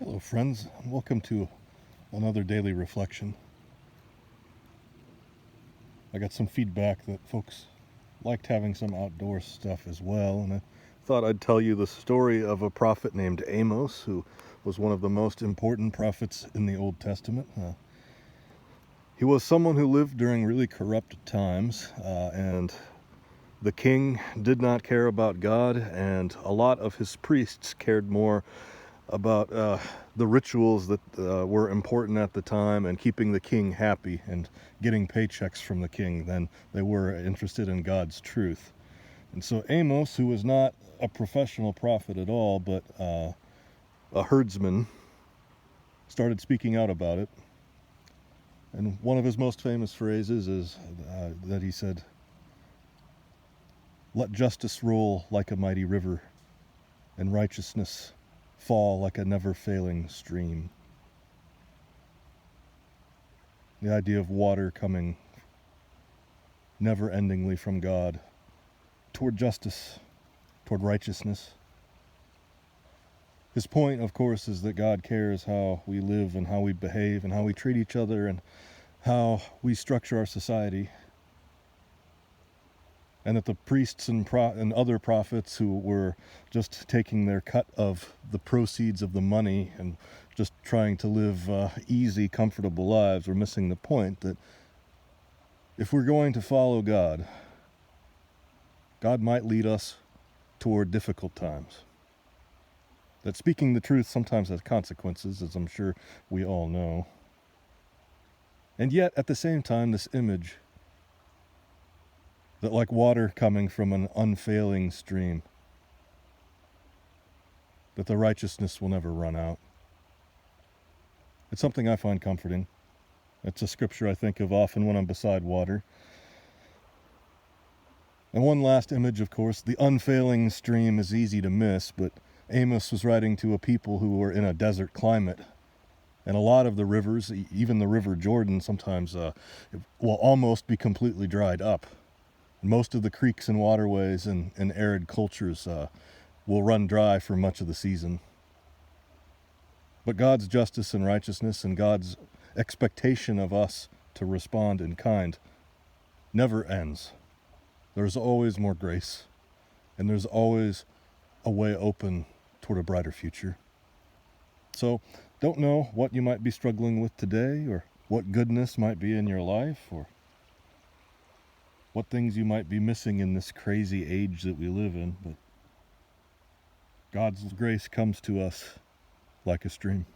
Hello, friends. Welcome to another daily reflection. I got some feedback that folks liked having some outdoor stuff as well, and I thought I'd tell you the story of a prophet named Amos, who was one of the most important prophets in the Old Testament. He was someone who lived during really corrupt times, and the king did not care about God, and a lot of his priests cared more about the rituals that were important at the time and keeping the king happy and getting paychecks from the king than they were interested in God's truth. And so Amos, who was not a professional prophet at all, but a herdsman, started speaking out about it. And one of his most famous phrases is that he said, "Let justice roll like a mighty river, and righteousness fall like a never-failing stream." The idea of water coming never-endingly from God toward justice, toward righteousness. His point, of course, is that God cares how we live and how we behave and how we treat each other and how we structure our society. And that the priests and other prophets who were just taking their cut of the proceeds of the money and just trying to live easy, comfortable lives were missing the point that if we're going to follow God, God might lead us toward difficult times. That speaking the truth sometimes has consequences, as I'm sure we all know. And yet, at the same time, this image that like water coming from an unfailing stream, that the righteousness will never run out. It's something I find comforting. It's a scripture I think of often when I'm beside water. And one last image, of course, the unfailing stream is easy to miss, but Amos was writing to a people who were in a desert climate. And a lot of the rivers, even the River Jordan, sometimes will almost be completely dried up. Most of the creeks and waterways in arid cultures will run dry for much of the season. But God's justice and righteousness and God's expectation of us to respond in kind never ends. There's always more grace, and there's always a way open toward a brighter future. So, don't know what you might be struggling with today, or what goodness might be in your life, or what things you might be missing in this crazy age that we live in, but God's grace comes to us like a stream.